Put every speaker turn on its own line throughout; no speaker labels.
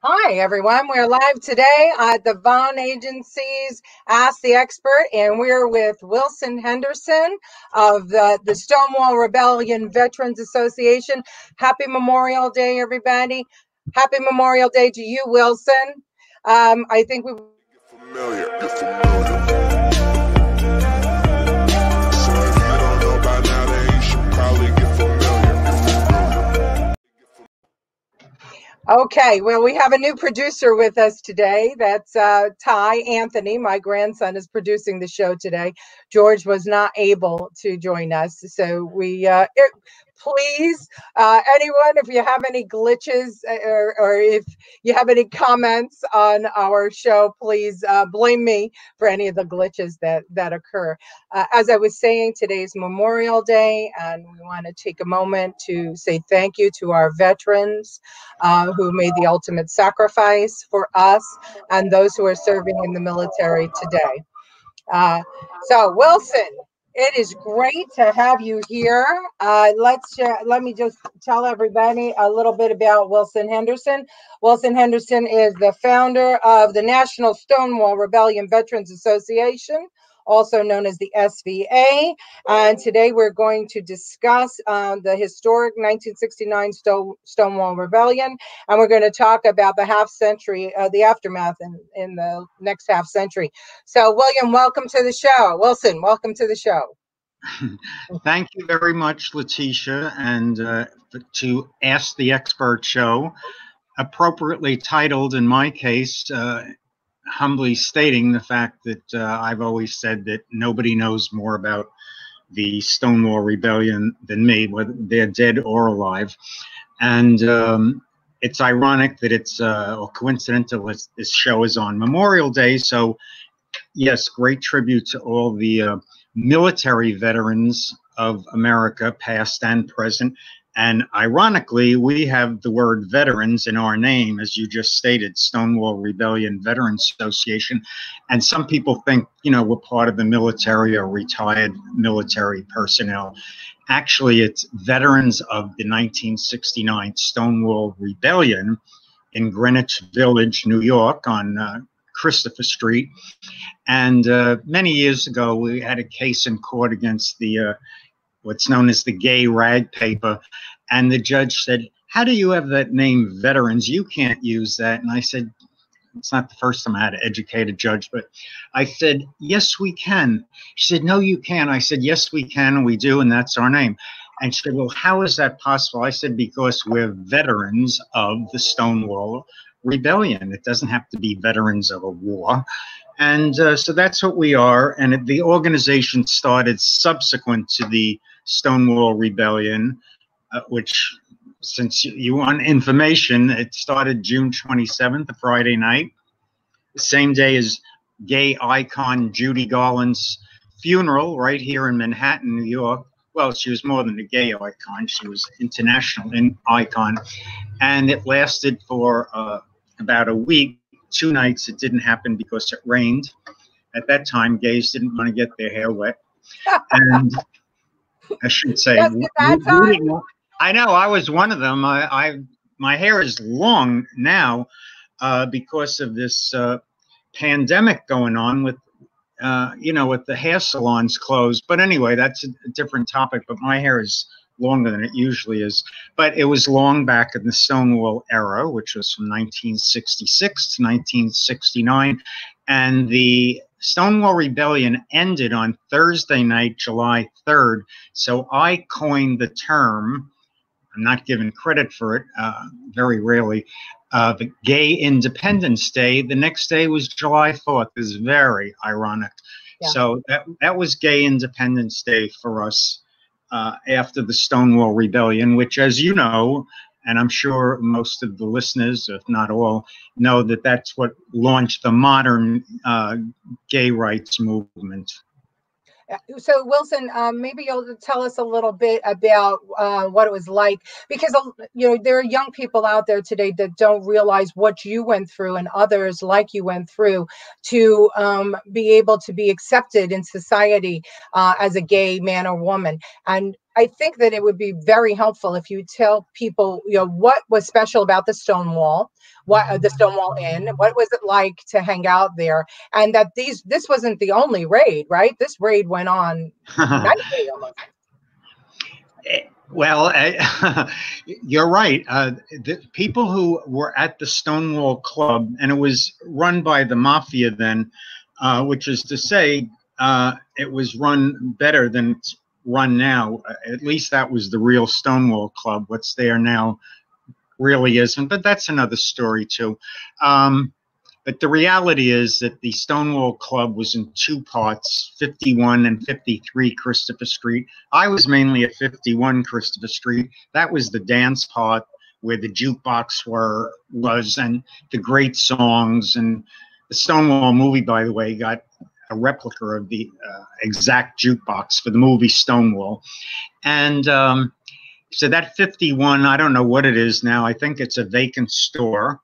Hi, everyone. We're live today at the Vaughn Agency's Ask the Expert, and we're with Willson Henderson of the Stonewall Rebellion Veterans Association. Happy Memorial Day, everybody. Happy Memorial Day to you, Willson. I think we...
You're familiar. So if you don't know by now, then you should probably get familiar.
Okay, well, we have a new producer with us today. That's Ty Anthony. My grandson is producing the show today. George was not able to join us, so please, anyone, if you have any glitches or if you have any comments on our show, please blame me for any of the glitches that occur. As I was saying, today's Memorial Day, and we want to take a moment to say thank you to our veterans who made the ultimate sacrifice for us and those who are serving in the military today. So, Willson, it is great to have you here. Let me just tell everybody a little bit about Willson Henderson. Willson Henderson is the founder of the National Stonewall Rebellion Veterans Association, also known as the SVA. And today we're going to discuss the historic 1969 Stonewall Rebellion. And we're going to talk about the the aftermath in the next half century. So, William, welcome to the show. Willson, welcome to the show.
Thank you very much, Letitia, and to Ask the Expert show, appropriately titled in my case, humbly stating the fact that I've always said that nobody knows more about the Stonewall Rebellion than me, whether they're dead or alive. And it's ironic that it's or coincidental this show is on Memorial Day. So yes, great tribute to all the military veterans of America, past and present. And ironically, we have the word veterans in our name, as you just stated, Stonewall Rebellion Veterans Association. And some people think, you know, we're part of the military or retired military personnel. Actually, it's veterans of the 1969 Stonewall Rebellion in Greenwich Village, New York, on Christopher Street. And many years ago, we had a case in court against the what's known as the gay rag paper. And the judge said, "How do you have that name, veterans? You can't use that." And I said, it's not the first time I had to educate a judge, but I said, "Yes, we can." She said, "No, you can't." I said, "Yes, we can, and we do, and that's our name." And she said, "Well, how is that possible?" I said, "Because we're veterans of the Stonewall Rebellion. It doesn't have to be veterans of a war." And so that's what we are. And the organization started subsequent to the Stonewall Rebellion, which, since you want information, it started June 27th, a Friday night, the same day as gay icon Judy Garland's funeral right here in Manhattan, New York. Well, she was more than a gay icon. She was an international icon. And it lasted for about a week. 2 nights it didn't happen because it rained. At that time, gays didn't want to get their hair wet. And I should say, I know I was one of them. My hair is long now because of this pandemic going on with, you know, with the hair salons closed. But anyway, that's a different topic. But my hair is longer than it usually is. But it was long back in the Stonewall era, which was from 1966 to 1969. And the Stonewall Rebellion ended on Thursday night, July 3rd. So I coined the term, I'm not given credit for it, very rarely, the Gay Independence Day. The next day was July 4th. Is very ironic. Yeah. So that was Gay Independence Day for us after the Stonewall Rebellion, which, as you know, and I'm sure most of the listeners, if not all, know that that's what launched the modern gay rights movement.
So, Willson, maybe you'll tell us a little bit about what it was like, because, you know, there are young people out there today that don't realize what you went through and others like you went through to be able to be accepted in society as a gay man or woman. And I think that it would be very helpful if you tell people, what was special about the Stonewall, the Stonewall Inn, what was it like to hang out there, and that this wasn't the only raid, right? This raid went on nightly almost.
Well, you're right. The people who were at the Stonewall Club, and it was run by the mafia then, which is to say, it was run better than it's run now. At least that was the real Stonewall Club. What's there now really isn't, but that's another story too. But the reality is that the Stonewall Club was in two parts, 51 and 53 Christopher Street. I was mainly at 51 Christopher Street. That was the dance part where the jukebox was and the great songs. And the Stonewall movie, by the way, got a replica of the exact jukebox for the movie Stonewall. And so that 51, I don't know what it is now. I think it's a vacant store.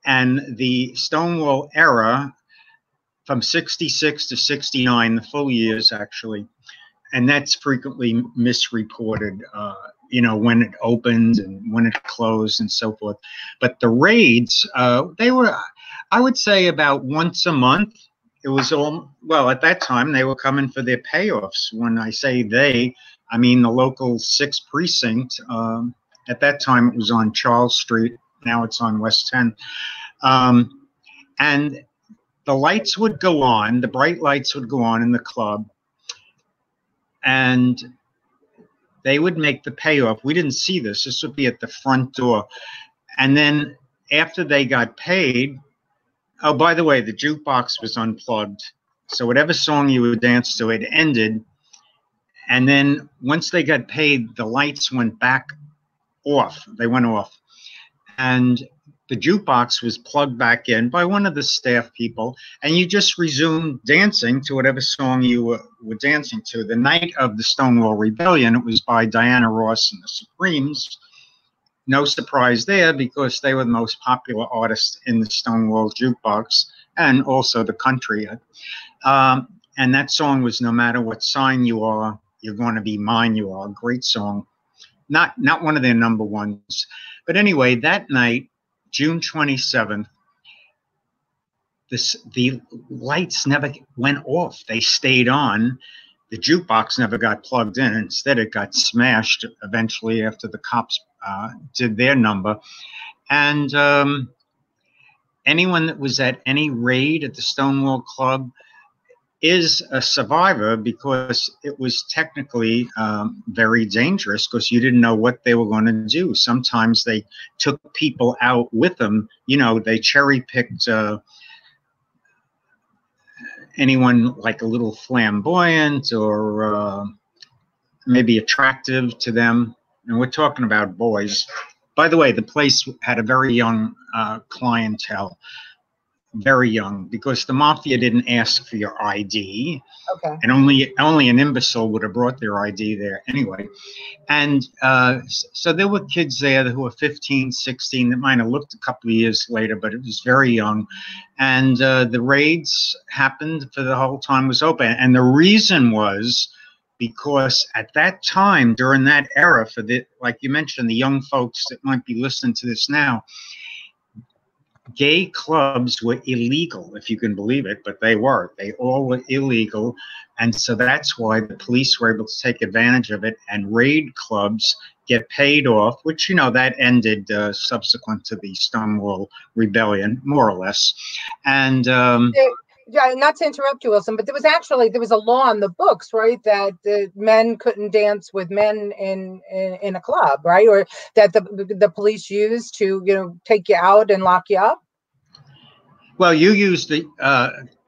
And the Stonewall era from 66 to 69, the full years actually, and that's frequently misreported, when it opened and when it closed and so forth. But the raids, they were, I would say, about once a month. It was well, at that time, they were coming for their payoffs. When I say they, I mean the local 6th precinct. At that time, it was on Charles Street. Now it's on West 10. And the lights would go on, the bright lights would go on in the club, and they would make the payoff. We didn't see this. This would be at the front door. And then after they got paid, oh, by the way, the jukebox was unplugged. So whatever song you would dance to, it ended. And then once they got paid, the lights went back off. They went off. And the jukebox was plugged back in by one of the staff people, and you just resumed dancing to whatever song you were dancing to. The night of the Stonewall Rebellion, it was by Diana Ross and the Supremes. No surprise there, because they were the most popular artists in the Stonewall jukebox and also the country. And that song was "No Matter What Sign You Are, You're Going to Be Mine You Are." Great song. Not one of their number ones. But anyway, that night, June 27th, the lights never went off. They stayed on. The jukebox never got plugged in. Instead, it got smashed eventually after the cops did their number. And anyone that was at any raid at the Stonewall Club is a survivor, because it was technically very dangerous, because you didn't know what they were going to do. Sometimes they took people out with them. They cherry-picked anyone like a little flamboyant or maybe attractive to them. And we're talking about boys. By the way, the place had a very young clientele. Very young, because the mafia didn't ask for your ID. Okay. And only an imbecile would have brought their ID there anyway. And so there were kids there who were 15, 16 that might have looked a couple of years later, but it was very young. And the raids happened for the whole time it was open. And the reason was because at that time, during that era, for the, like you mentioned, the young folks that might be listening to this now, gay clubs were illegal, if you can believe it, but they were. They all were illegal. And so that's why the police were able to take advantage of it, and raid clubs get paid off, which, that ended subsequent to the Stonewall Rebellion, more or less. And
yeah, not to interrupt you, Willson, but there was a law in the books, right, that the men couldn't dance with men in a club, right, or that the police used to take you out and lock you up.
Well, you used the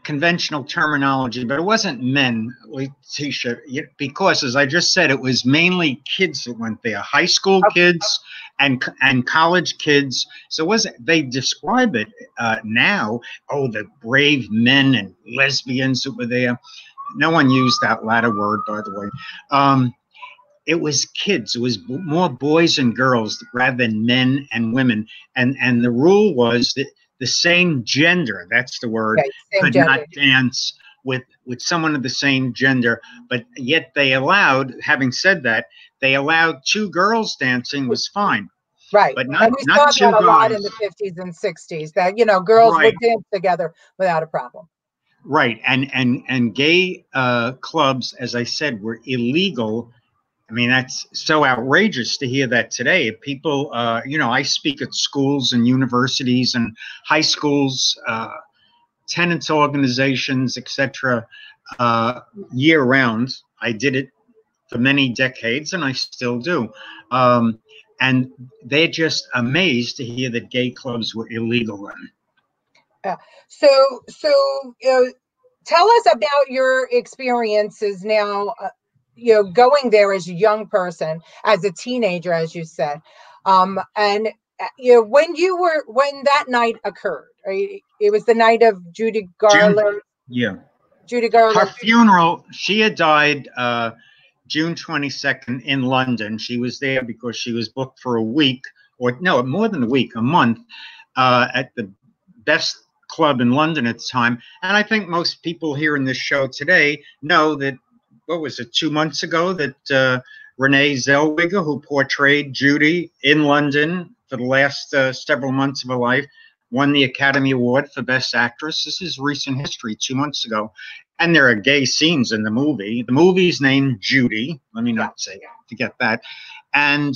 conventional terminology, but it wasn't men, Letitia, because, as I just said, it was mainly kids that went there, high school kids and college kids. So they describe it now, oh, the brave men and lesbians that were there. No one used that latter word, by the way. It was kids. It was more boys and girls rather than men and women. And the rule was that the same gender, that's the word, could not dance with someone of the same gender, but yet they allowed, having said that, they allowed two girls dancing was fine.
Right.
But
And we
not
saw
two
that a lot in
guys.
the 50s and 60s, that, you know, girls
Right.
would dance together without a problem.
Right. And gay clubs, as I said, were illegal. I mean, that's so outrageous to hear that today. People, you know, I speak at schools and universities and high schools, tenants organizations, etc., year round. I did it for many decades, and I still do. And they're just amazed to hear that gay clubs were illegal then.
Yeah. So, you know, tell us about your experiences now, you know, going there as a young person, as a teenager, as you said. And, you know, when that night occurred, right? It was the night of Judy Garland.
Yeah.
Judy Garland.
Her funeral, she had died June 22nd in London. She was there because she was booked for a week, or no, more than a week, a month, at the best club in London at the time. And I think most people here in this show today know that, what was it, 2 months ago, that Renee Zellweger, who portrayed Judy in London for the last several months of her life, won the Academy Award for Best Actress. This is recent history, 2 months ago. And there are gay scenes in the movie. The movie's named Judy. Let me not say, forget that. And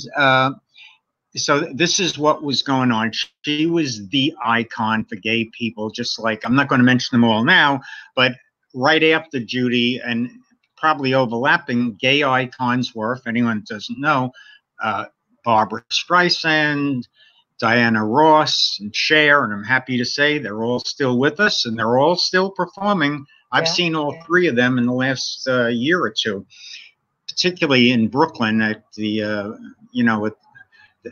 so this is what was going on. She was the icon for gay people, just like, I'm not going to mention them all now, but right after Judy and probably overlapping, gay icons were, if anyone doesn't know, Barbara Streisand, Diana Ross, and Cher, and I'm happy to say they're all still with us, and they're all still performing. I've seen all three of them in the last year or two, particularly in Brooklyn at the, you know, with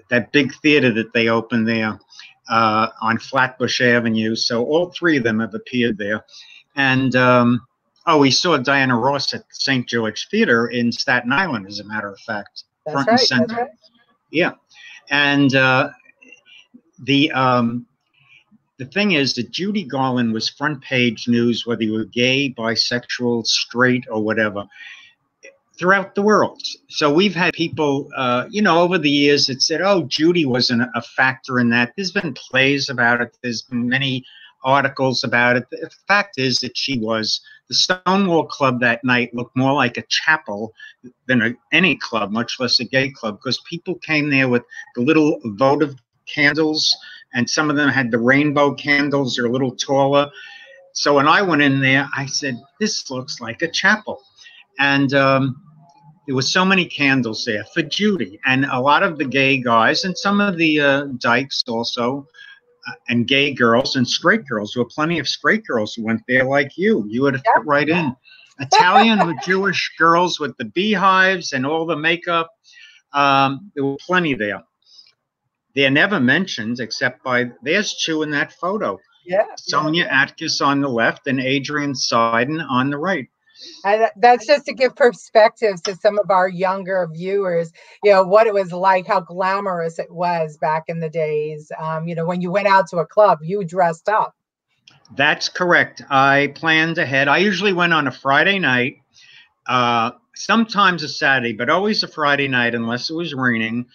that big theater that they opened there on Flatbush Avenue. So all three of them have appeared there. And, oh, we saw Diana Ross at St. George Theater in Staten Island, as a matter of fact. Front and center. That's right. Yeah. And the thing is that Judy Garland was front page news, whether you were gay, bisexual, straight, or whatever, throughout the world. So we've had people, you know, over the years that said, oh, Judy wasn't a factor in that. There's been plays about it. There's been many articles about it. The fact is that she was. The Stonewall Club that night looked more like a chapel than any club, much less a gay club, because people came there with the little votive candles, and some of them had the rainbow candles. They're a little taller. So when I went in there, I said, this looks like a chapel. And there were so many candles there for Judy. And a lot of the gay guys and some of the dykes also, and gay girls and straight girls. There were plenty of straight girls who went there like you. You would have fit right in. Italian or Jewish girls with the beehives and all the makeup. There were plenty there. They're never mentioned except by, there's two in that photo. Sonia Atkins on the left and Adrian Seiden on the right.
And that's just to give perspective to some of our younger viewers, you know, what it was like, how glamorous it was back in the days. You know, when you went out to a club, you dressed up.
That's correct. I planned ahead. I usually went on a Friday night, sometimes a Saturday, but always a Friday night unless it was raining.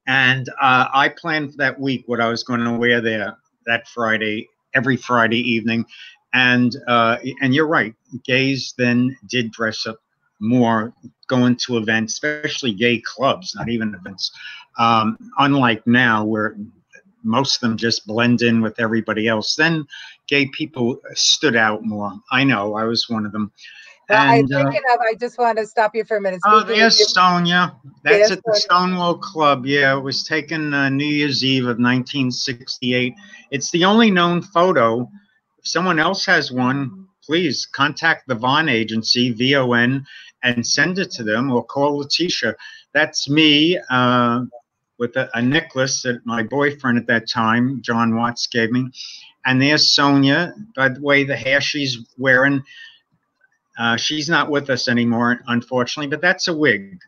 And I planned for that week what I was going to wear there that Friday, every Friday evening. And you're right, gays then did dress up more, going to events, especially gay clubs, not even events. Unlike now, where most of them just blend in with everybody else. Then gay people stood out more. I know, I was one of them. And,
I just want to stop you for a minute.
Oh, there's Sonia. That's at the Stonewall Club. Yeah, it was taken New Year's Eve of 1968. It's the only known photo. If someone else has one, please contact the Vaughn Agency, VON, and send it to them, or call Letitia. That's me with a necklace that my boyfriend at that time, John Watts, gave me. And there's Sonia. By the way, the hair she's wearing, she's not with us anymore, unfortunately, but that's a wig.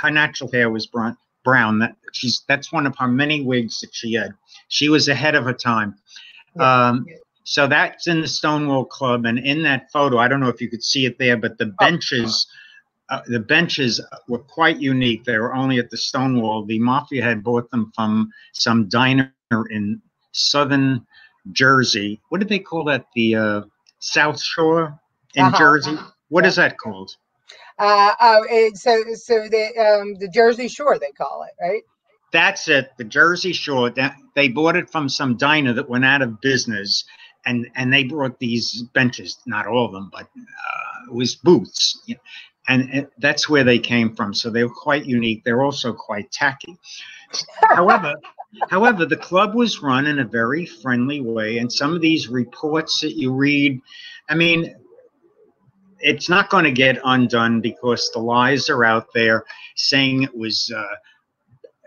Her natural hair was brown. That's one of her many wigs that she had. She was ahead of her time. So that's in the Stonewall Club, and in that photo, I don't know if you could see it there, but the benches were quite unique. They were only at the Stonewall. The Mafia had bought them from some diner in southern Jersey. What did they call that? The South Shore in Jersey. What is that called?
So the Jersey Shore, they call it, right?
That's it, the Jersey Shore. They bought it from some diner that went out of business, and they brought these benches, not all of them, but it was booths. You know, and that's where they came from. So they were quite unique. They're also quite tacky. However, the club was run in a very friendly way, and some of these reports that you read, I mean, it's not going to get undone because the lies are out there saying it was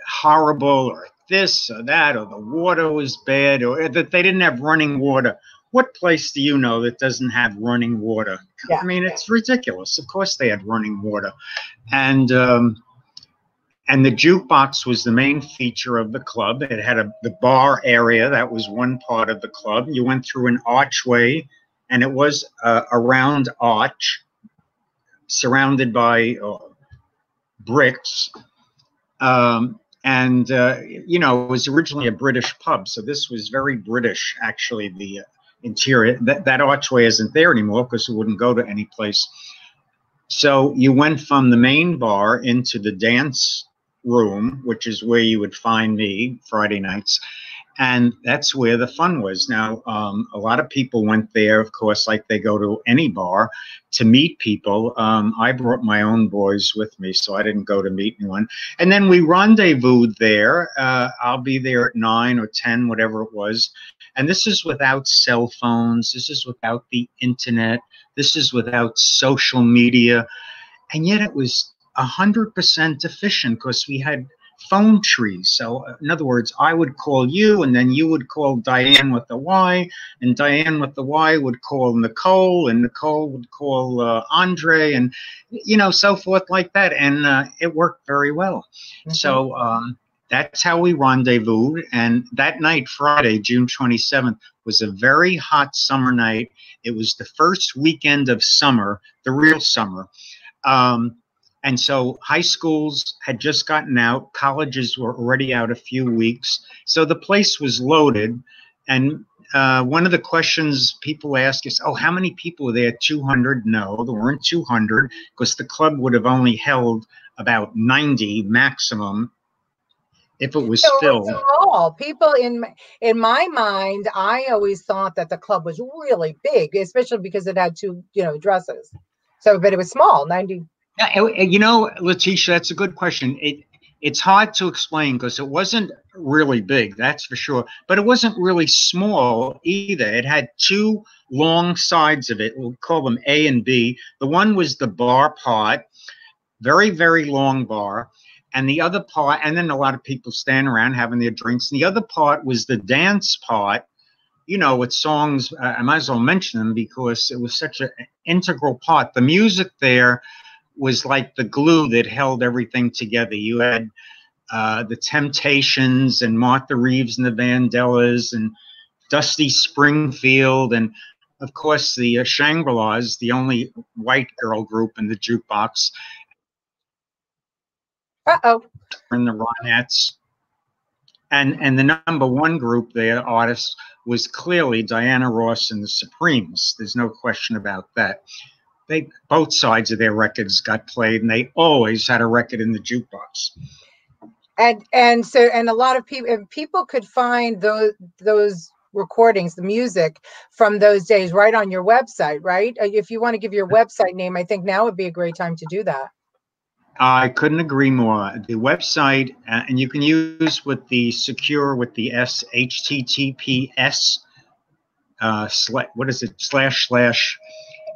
horrible or this or that, or the water was bad, or that they didn't have running water. What place do you know that doesn't have running water? Yeah. I mean, it's ridiculous. Of course they had running water. And the jukebox was the main feature of the club. It had the bar area. That was one part of the club. You went through an archway, and it was a round arch surrounded by bricks. You know, it was originally a British pub, so this was very British, actually, the interior. That archway isn't there anymore because it wouldn't go to any place. So you went from the main bar into the dance room, which is where you would find me Friday nights, and that's where the fun was. Now, a lot of people went there, of course, like they go to any bar, to meet people. I brought my own boys with me, so I didn't go to meet anyone. And then we rendezvoused there. I'll be there at 9 or 10, whatever it was. And this is without cell phones. This is without the internet. This is without social media. And yet it was 100% efficient because we had phone trees. So in other words, I would call you, and then you would call Diane with the Y, and Diane with the Y would call Nicole, and Nicole would call Andre, and you know, so forth like that. And it worked very well. Mm-hmm. So that's how we rendezvoused. And that night, Friday, June 27th, was a very hot summer night. It was the first weekend of summer, the real summer. And so high schools had just gotten out. Colleges were already out a few weeks. So the place was loaded. And one of the questions people ask is, oh, how many people were there? 200? No, there weren't 200 because the club would have only held about 90 maximum if it was filled.
Small. People in my mind, I always thought that the club was really big, especially because it had two, you know, dresses. So, but it was small, 90.
You know, Letitia, that's a good question. It's hard to explain because it wasn't really big, that's for sure. But it wasn't really small either. It had two long sides of it. We'll call them A and B. The one was the bar part, very, very long bar. And the other part, and then a lot of people stand around having their drinks. And the other part was the dance part, you know, with songs. I might as well mention them because it was such an integral part. The music there was like the glue that held everything together. You had the Temptations and Martha Reeves and the Vandellas and Dusty Springfield, and of course the Shangri-Las, the only white girl group in the jukebox. And the Ronettes. And the number one group there, artists, was clearly Diana Ross and the Supremes. There's no question about that. Both sides of their records got played, and they always had a record in the jukebox.
And so a lot of people could find those recordings, the music from those days, right on your website, right? If you want to give your website name, I think now would be a great time to do that.
I couldn't agree more. The website, and you can use with the secure with the S, HTTPS what is it,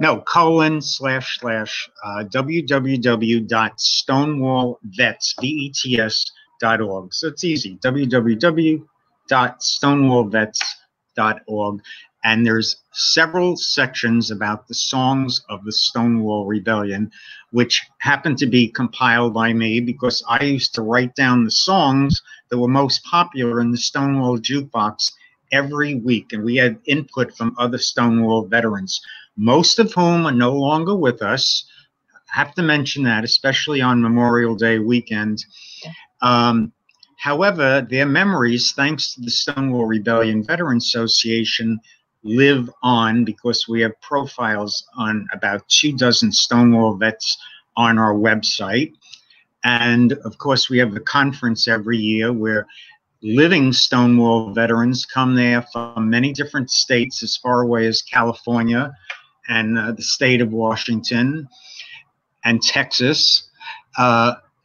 www.stonewallvets.org. So it's easy, www.stonewallvets.org. And there's several sections about the songs of the Stonewall Rebellion, which happened to be compiled by me because I used to write down the songs that were most popular in the Stonewall jukebox every week, and we had input from other Stonewall veterans, most of whom are no longer with us. I have to mention that, especially on Memorial Day weekend. However, their memories, thanks to the Stonewall Rebellion Veterans Association, live on, because we have profiles on about 24 Stonewall vets on our website. And of course, we have the conference every year where living Stonewall veterans come there from many different states, as far away as California and the state of Washington and Texas.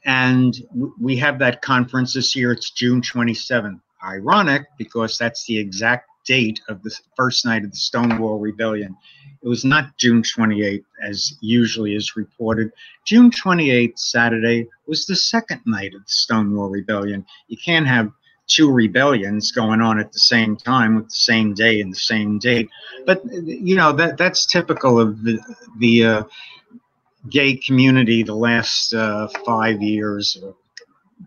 And we have that conference this year. It's June 27th. Ironic, because that's the exact date of the first night of the Stonewall Rebellion. It was not June 28th, as usually is reported. June 28th, Saturday, was the second night of the Stonewall Rebellion. You can't have two rebellions going on at the same time with the same day and the same date. But, you know, that's typical of the gay community the last 5 years, or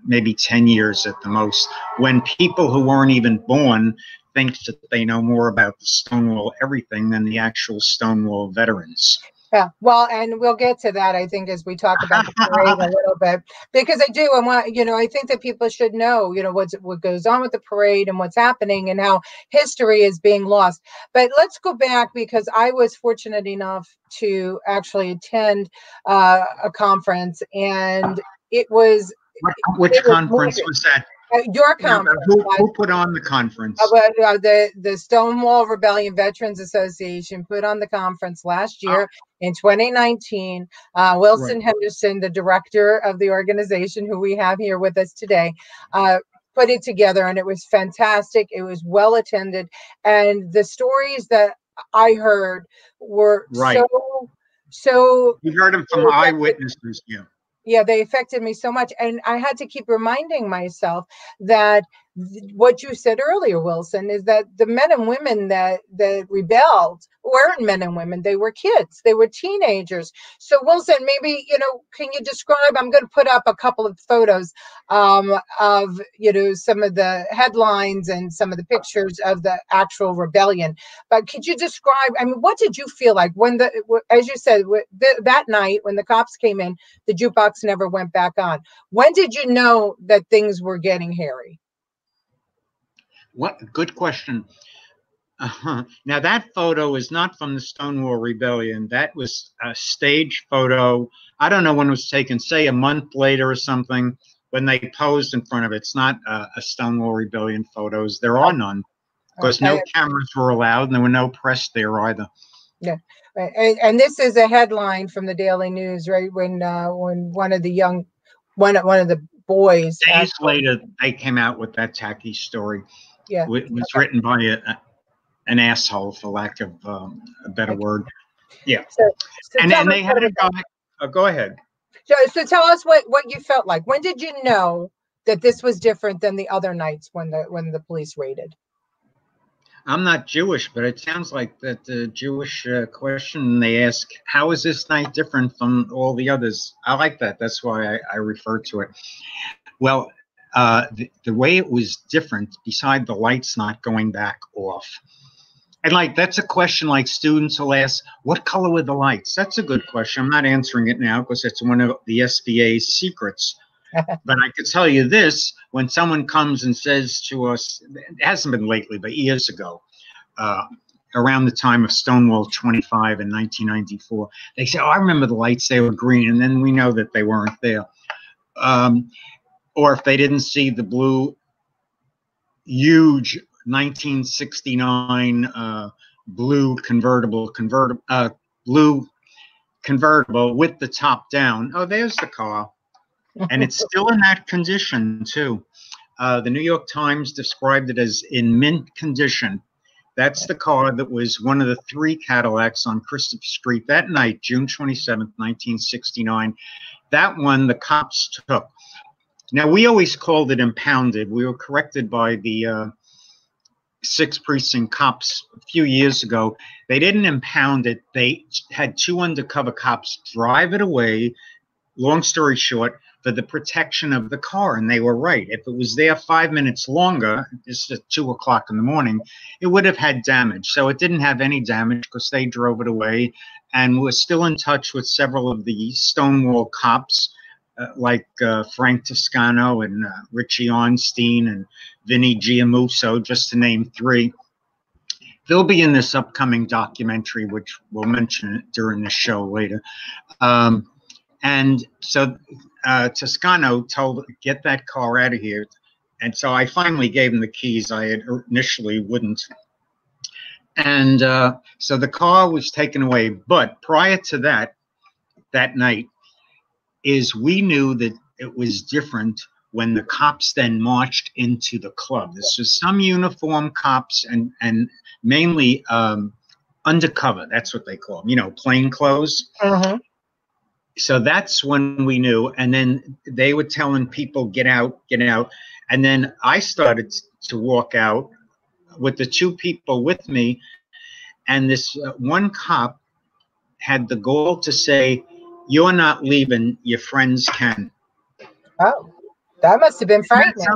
maybe 10 years at the most, when people who weren't even born think that they know more about the Stonewall everything than the actual Stonewall veterans.
Yeah, well, and we'll get to that, I think, as we talk about the parade a little bit, because I do, and what, you know, I think that people should know, you know, what goes on with the parade and what's happening and how history is being lost. But let's go back, because I was fortunate enough to actually attend a conference, and it was.
Which conference was that?
Your conference.
Who put on the conference?
The Stonewall Rebellion Veterans Association put on the conference last year in 2019. Willson Henderson, the director of the organization, who we have here with us today, put it together, and it was fantastic. It was well attended, and the stories that I heard were so.
You heard them from eyewitnesses, yeah.
Yeah, they affected me so much. And I had to keep reminding myself that what you said earlier, Willson, is that the men and women that rebelled weren't men and women. They were kids. They were teenagers. So, Willson, maybe, you know, can you describe, I'm going to put up a couple of photos of, you know, some of the headlines and some of the pictures of the actual rebellion. But could you describe, I mean, what did you feel like when as you said, that night when the cops came in, the jukebox never went back on. When did you know that things were getting hairy?
What good question. Now, that photo is not from the Stonewall Rebellion. That was a stage photo. I don't know when it was taken, say a month later or something, when they posed in front of it. It's not a Stonewall Rebellion photos. There are none, because no cameras were allowed, and there were no press there either. Yeah.
And this is a headline from the Daily News, right? When one of the boys.
Days later, they came out with that tacky story.
Yeah,
it was written by an asshole, for lack of a better word. Yeah, so and they had a guy. Go ahead.
So tell us what you felt like. When did you know that this was different than the other nights when the police raided?
I'm not Jewish, but it sounds like that the Jewish question they ask, how is this night different from all the others? I like that. That's why I refer to it. Well, the way it was different, beside the lights not going back off. And like, that's a question like students will ask, what color were the lights? That's a good question. I'm not answering it now because it's one of the SBA's secrets. But I could tell you this, when someone comes and says to us, it hasn't been lately, but years ago, around the time of Stonewall 25 in 1994, they say, oh, I remember the lights, they were green, and then we know that they weren't there. Or if they didn't see the blue, huge 1969 blue convertible with the top down, oh, there's the car. And it's still in that condition, too. The New York Times described it as in mint condition. That's the car that was one of the 3 Cadillacs on Christopher Street that night, June 27th, 1969. That one the cops took. Now, we always called it impounded. We were corrected by the 6th Precinct cops a few years ago. They didn't impound it. They had 2 undercover cops drive it away. Long story short, for the protection of the car. And they were right. If it was there 5 minutes longer, this is at 2 o'clock in the morning, it would have had damage. So it didn't have any damage because they drove it away. And we're still in touch with several of the Stonewall cops, like Frank Toscano and Richie Ornstein and Vinny Giamuso, just to name three. They'll be in this upcoming documentary, which we'll mention during the show later. And so Toscano told, get that car out of here. And so I finally gave him the keys. I had initially wouldn't. And so the car was taken away. But prior to that, that night, we knew that it was different when the cops then marched into the club. This was some uniformed cops and mainly undercover. That's what they call them, you know, plain clothes.
Uh-huh.
So that's when we knew. And then they were telling people, get out, get out. And then I started to walk out with the two people with me. And this one cop had the goal to say, you're not leaving, your friends can.
Oh, that must have been frightening.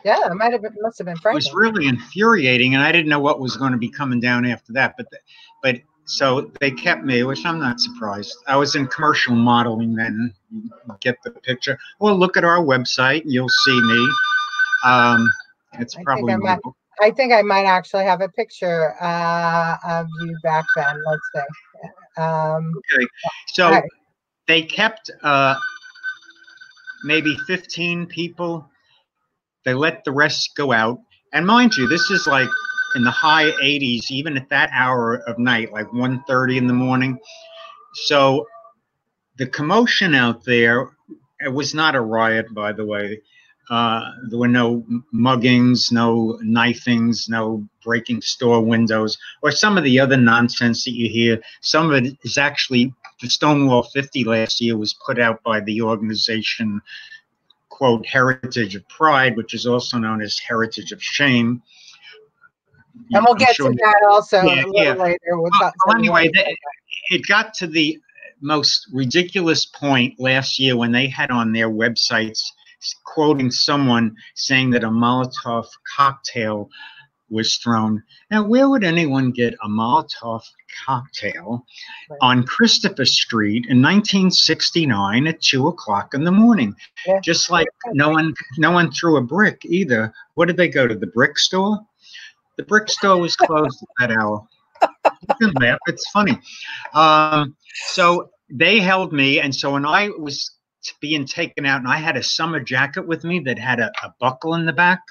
Yeah, it must have been frightening.
It was really infuriating, and I didn't know what was going to be coming down after that. But so they kept me, which I'm not surprised. I was in commercial modeling then. You get the picture. Well, look at our website, and you'll see me. It's probably.
I think I might actually have a picture of you back then. Let's see.
Okay, so right. They kept maybe 15 people. They let the rest go out. And mind you, this is like in the high 80s, even at that hour of night, like 1:30 in the morning. So the commotion out there, it was not a riot, by the way. There were no muggings, no knifings, no breaking store windows, or some of the other nonsense that you hear. Some of it is actually, the Stonewall 50 last year was put out by the organization, quote, Heritage of Pride, which is also known as Heritage of Shame.
And we'll get to that also a little later.
Well, anyway, it got to the most ridiculous point last year when they had on their websites quoting someone saying that a Molotov cocktail was thrown. Now, where would anyone get a Molotov cocktail on Christopher Street in 1969 at 2 o'clock in the morning? Yeah. Just like no one threw a brick either. What did they go to, the brick store? The brick store was closed at that hour. You can laugh, it's funny. So they held me, and so when I was being taken out, and I had a summer jacket with me that had a buckle in the back,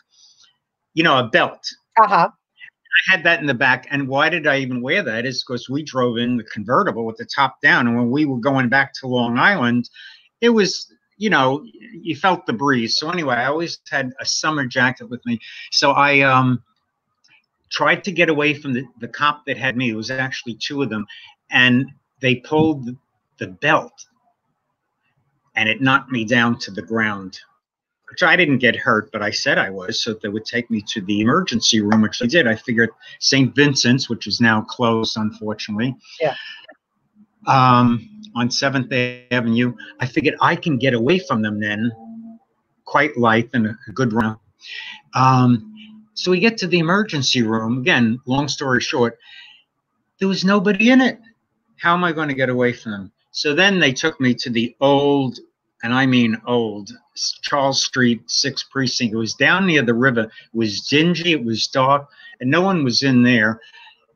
you know, a belt.
Uh-huh.
I had that in the back. And why did I even wear that? Is because we drove in the convertible with the top down. And when we were going back to Long Island, it was, you know, you felt the breeze. So anyway, I always had a summer jacket with me. So I tried to get away from the cop that had me. It was actually two of them. And they pulled the belt, and it knocked me down to the ground, which I didn't get hurt, but I said I was, so they would take me to the emergency room, which they did. I figured St. Vincent's, which is now closed, unfortunately, yeah, on 7th Avenue. I figured I can get away from them then, quite light and a good run. So we get to the emergency room. Again, long story short, there was nobody in it. How am I going to get away from them? So then they took me to the old, and I mean old, Charles Street, 6th Precinct. It was down near the river. It was dingy, it was dark, and no one was in there.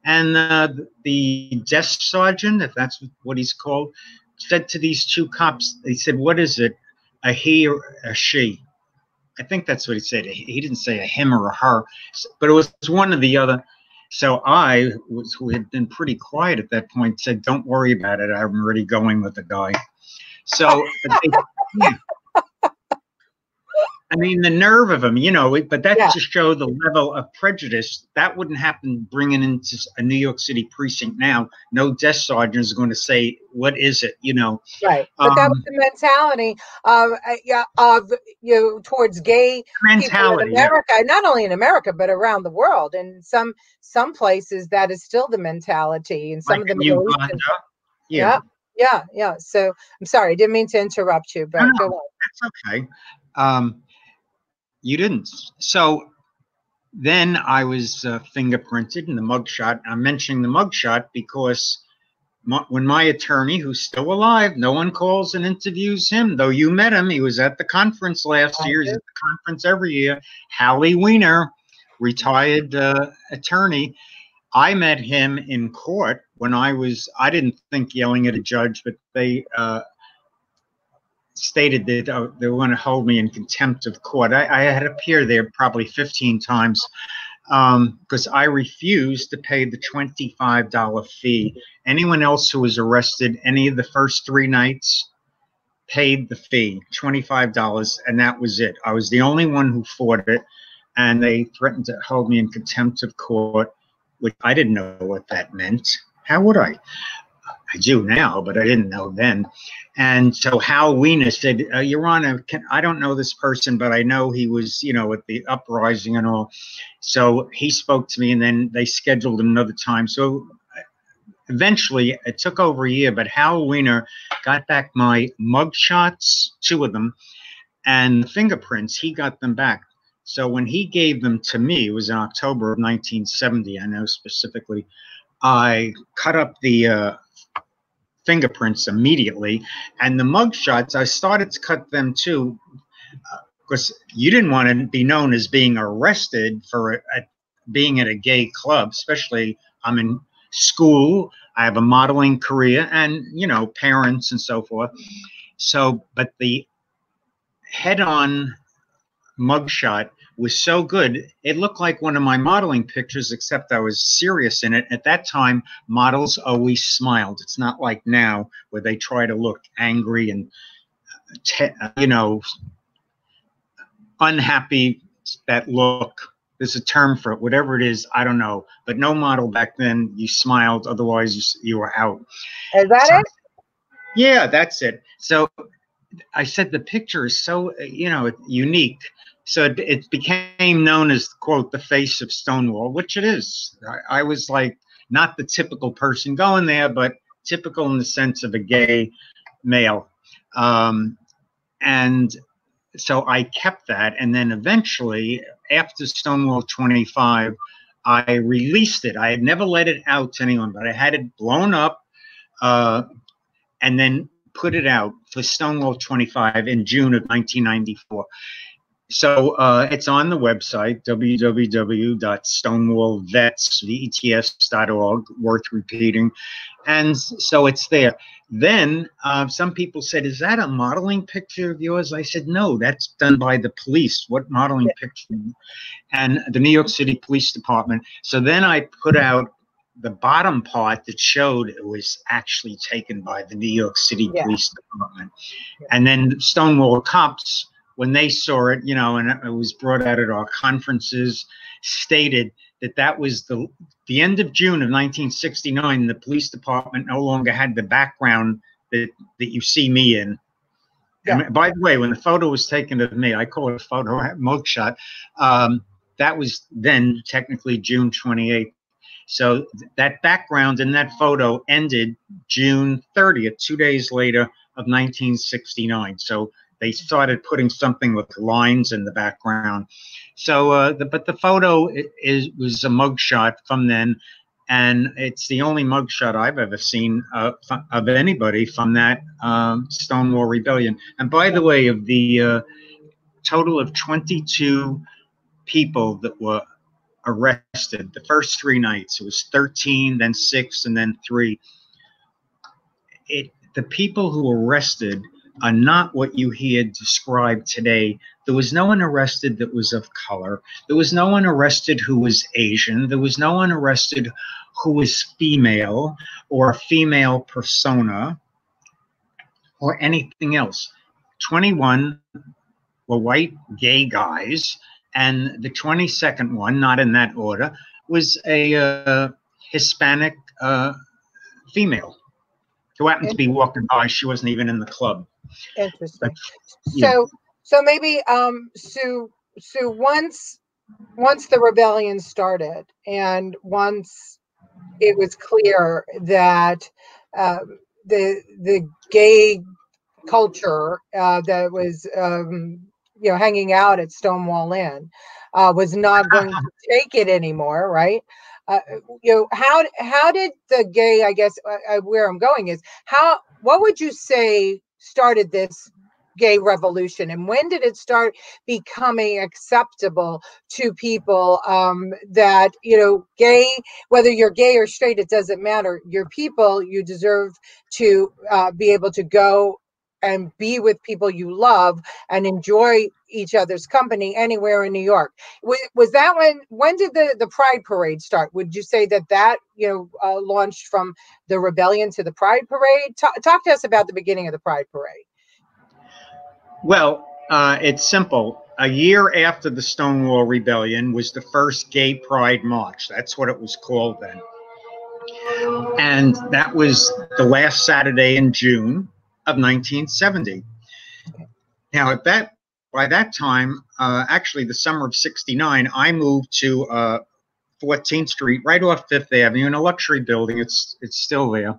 And the desk sergeant, if that's what he's called, said to these two cops, he said, what is it, a he or a she? I think that's what he said. He didn't say a him or a her, but it was one or the other. So I, who had been pretty quiet at that point, said, don't worry about it. I'm already going with the guy. So, I mean, the nerve of him, you know, but that's to show the level of prejudice. That wouldn't happen bringing into a New York City precinct now. No desk sergeant is going to say, what is it, you know? Right.
But that was the mentality of you know, towards gay people in America, not only in America, but around the world. And some places that is still the mentality. And some
like
of the
Uganda. Yeah.
Yeah, yeah. So I'm sorry, I didn't mean to interrupt you,
No,
but go
no,
on.
that's okay. You didn't. So then I was fingerprinted in the mugshot. I'm mentioning the mugshot because when my attorney, who's still alive, no one calls and interviews him, though you met him. He was at the conference last year. He's at the conference every year. Hallie Weiner, retired attorney. I met him in court when I didn't think yelling at a judge, but they stated that they were going to hold me in contempt of court. I had appeared there probably 15 times because I refused to pay the $25 fee. Anyone else who was arrested any of the first 3 nights paid the fee, $25, and that was it. I was the only one who fought it, and they threatened to hold me in contempt of court, which I didn't know what that meant. How would I? I do now, but I didn't know then. And so Hal Weiner said, Your Honor, I don't know this person, but I know he was, at the uprising and all. So he spoke to me, and then they scheduled another time. So eventually, it took over a year, but Hal Weiner got back my mug shots, 2 of them, and the fingerprints. He got them back. So when he gave them to me, it was in October of 1970, I know specifically, I cut up the fingerprints immediately, and the mug shots, I started to cut them too, because you didn't want to be known as being arrested for being at a gay club, especially I'm in school, I have a modeling career, and parents and so forth. So, but the head-on mugshot was so good, it looked like one of my modeling pictures, except I was serious in it. At that time, models always smiled. It's not like now where they try to look angry and unhappy. That look, there's a term for it, whatever it is, I don't know, but no model back then, you smiled, otherwise you were out.
Is that it?
Yeah, that's it. So I said the picture is so unique. So it became known as, quote, the face of Stonewall, which it is. I was like not the typical person going there, but typical in the sense of a gay male. And so I kept that. And then eventually, after Stonewall 25, I released it. I had never let it out to anyone, but I had it blown up and then put it out for Stonewall 25 in June of 1994. So it's on the website, www.stonewallvets.org, worth repeating. And so it's there. Then some people said, is that a modeling picture of yours? I said, no, that's done by the police. What modeling picture? And the New York City Police Department. So then I put out the bottom part that showed it was actually taken by the New York City Police Department. And then Stonewall cops, when they saw it, and it was brought out at our conferences, stated that that was the end of June of 1969. The police department no longer had the background that you see me in. Yeah. And by the way, when the photo was taken of me, I call it a photo mugshot. That was then technically June 28th. So that background in that photo ended June 30th, 2 days later of 1969. So they started putting something with lines in the background. So, but the photo was a mugshot from then, and it's the only mugshot I've ever seen of anybody from that Stonewall Rebellion. And by the way, of the total of 22 people that were arrested, the first 3 nights, it was 13, then 6, and then 3. The people who were arrested are not what you hear described today. There was no one arrested that was of color. There was no one arrested who was Asian. There was no one arrested who was female or a female persona or anything else. 21 were white gay guys, and the 22nd one, not in that order, was a Hispanic female who happened to be walking by. She wasn't even in the club.
Interesting. So maybe Sue, once the rebellion started, and once it was clear that the gay culture that was hanging out at Stonewall Inn was not going to take it anymore, right? Uh, how did the gay, I guess where I'm going is what would you say started this gay revolution, and when did it start becoming acceptable to people that gay, whether you're gay or straight, it doesn't matter, you're people, you deserve to be able to go and be with people you love and enjoy each other's company anywhere in New York? Was that when did the Pride Parade start? Would you say that launched from the rebellion to the Pride Parade? Talk to us about the beginning of the Pride Parade.
Well, it's simple. A year after the Stonewall Rebellion was the first Gay Pride March. That's what it was called then. And that was the last Saturday in June of 1970. Now, by that time, actually the summer of '69, I moved to 14th Street, right off Fifth Avenue, in a luxury building. It's still there.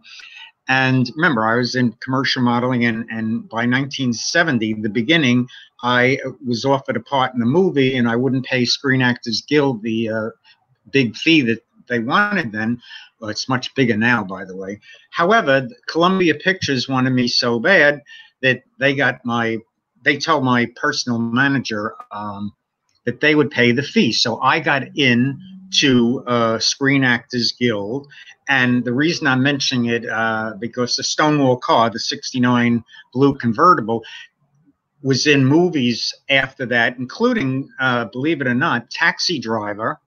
And remember, I was in commercial modeling, and by 1970, the beginning, I was offered a part in a movie, and I wouldn't pay Screen Actors Guild the big fee that they wanted then. Well, it's much bigger now, by the way. However, Columbia Pictures wanted me so bad that they told my personal manager that they would pay the fee. So I got in to Screen Actors Guild. And the reason I'm mentioning it, because the Stonewall car, the '69 blue convertible, was in movies after that, including, believe it or not, Taxi Driver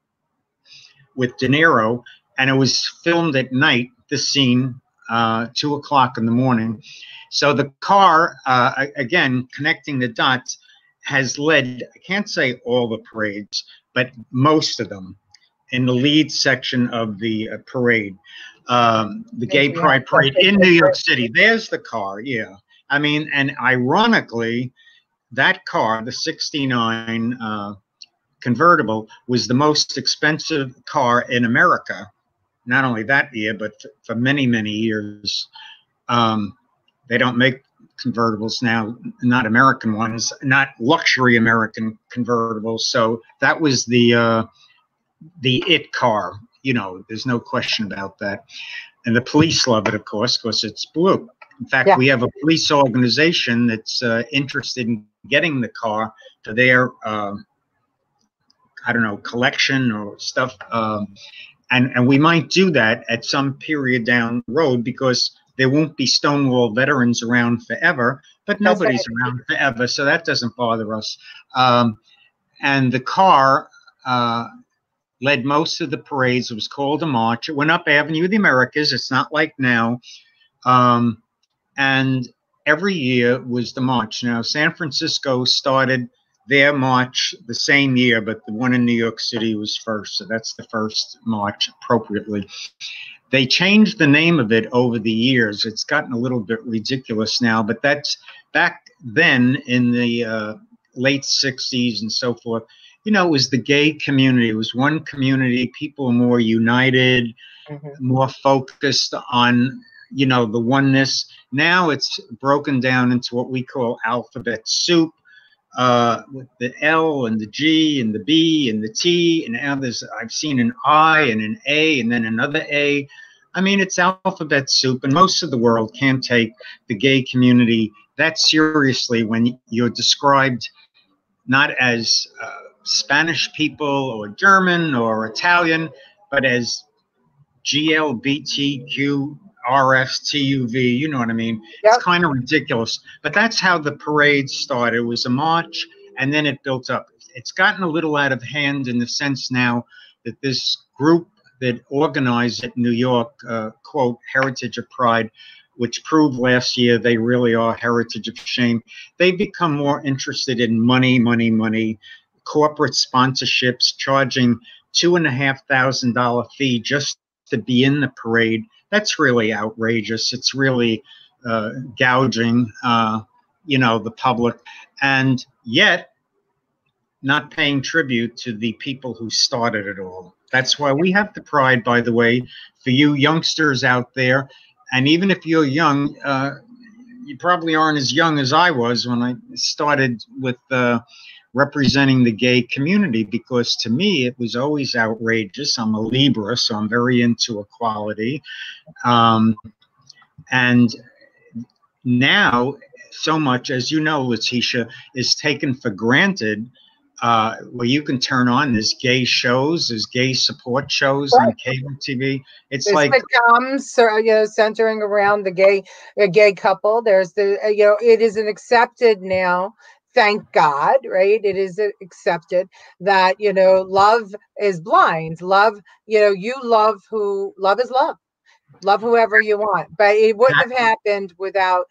with De Niro. And it was filmed at night, this scene, 2 o'clock in the morning. So the car, again, connecting the dots, has led, I can't say all the parades, but most of them, in the lead section of the parade, the Gay Pride Parade in New York City. There's the car, yeah. I mean, and ironically, that car, the '69 convertible, was the most expensive car in America. Not only that year, but for many, many years. They don't make convertibles now, not American ones, not luxury American convertibles. So that was the it car, there's no question about that. And the police love it, of course, because it's blue. In fact, we have a police organization that's interested in getting the car for their, collection or stuff. And we might do that at some period down the road, because there won't be Stonewall veterans around forever, but nobody's around forever, so that doesn't bother us. And the car led most of the parades. It was called a march. It went up Avenue of the Americas. It's not like now. And every year was the march. Now, San Francisco started their march the same year, but the one in New York City was first. So that's the first march appropriately. They changed the name of it over the years. It's gotten a little bit ridiculous now, but that's back then in the late '60s and so forth. It was the gay community. It was one community. People were more united, more focused on, the oneness. Now it's broken down into what we call alphabet soup, with the L and the G and the B and the T, and now I've seen an I and an A and then another A. I mean, it's alphabet soup, and most of the world can't take the gay community that seriously when you're described not as Spanish people or German or Italian, but as GLBTQ RSTUV, you know what I mean? Yep. It's kind of ridiculous, but that's how the parade started. It was a march, and then it built up. It's gotten a little out of hand in the sense now that this group that organized it in New York, quote, Heritage of Pride, which proved last year they really are Heritage of Shame. They've become more interested in money, corporate sponsorships, charging $2,500 fee just to be in the parade. That's really outrageous. It's really gouging, the public, and yet not paying tribute to the people who started it all. That's why we have the pride, by the way, for you youngsters out there. And even if you're young, you probably aren't as young as I was when I started with representing the gay community, because to me it was always outrageous. I'm a Libra, so I'm very into equality. And now, so much, as you know, Letitia, is taken for granted, where you can turn on there's gay shows, there's gay support shows on cable TV. It's
There's
like
sitcoms, centering around the gay couple. There's it is an accepted now. Thank God, right? It is accepted that love is blind. Love, you love who love is love. Love whoever you want, but it wouldn't have happened without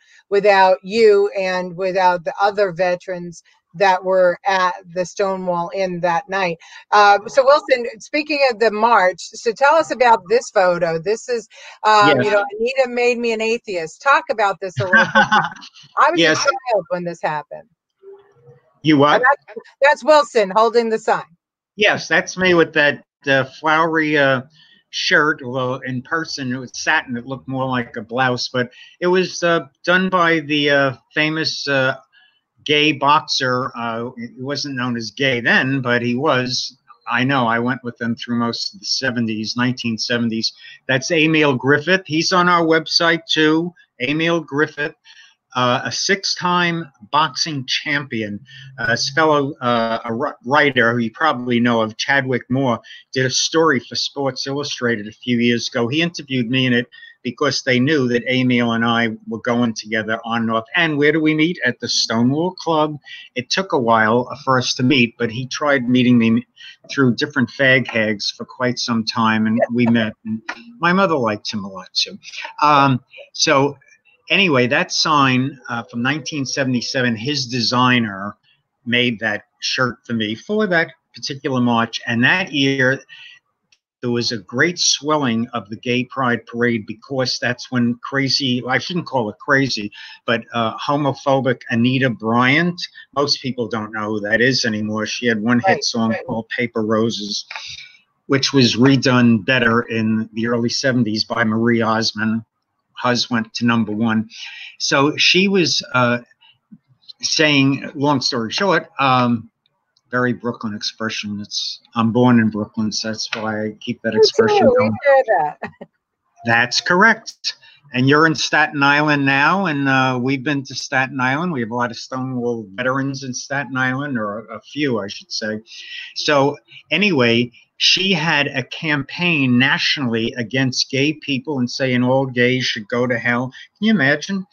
you and without the other veterans that were at the Stonewall Inn that night. So Willson, speaking of the march, so tell us about this photo. This is,
yes.
Anita made me an atheist. Talk about this a little bit. I was
Yes.
a child when this happened.
You what?
That's Willson holding the sign.
Yes, that's me with that flowery shirt. Although in person it was satin, it looked more like a blouse, but it was done by the famous gay boxer. He wasn't known as gay then, but he was. I know, I went with them through most of the 70s, 1970s. That's Emile Griffith. He's on our website too, Emile Griffith. A 6-time boxing champion. His fellow writer, who you probably know of, Chadwick Moore, did a story for Sports Illustrated a few years ago. He interviewed me in it because they knew that Emile and I were going together on and off. And where do we meet? At the Stonewall Club. It took a while for us to meet, but he tried meeting me through different fag hags for quite some time, and we met. And my mother liked him a lot too. So anyway, that sign from 1977, his designer made that shirt for me for that particular march. And that year, there was a great swelling of the Gay Pride Parade, because that's when crazy, I shouldn't call it crazy, but homophobic Anita Bryant, most people don't know who that is anymore. She had one hit song called Paper Roses, which was redone better in the early 70s by Marie Osmond. Huz went to #1. So she was saying, long story short, very Brooklyn expression. I'm born in Brooklyn, so that's why I keep that expression going. That's correct. And you're in Staten Island now, and we've been to Staten Island. We have a lot of Stonewall veterans in Staten Island, or a few, I should say. So anyway, she had a campaign nationally against gay people and saying all gays should go to hell. Can you imagine?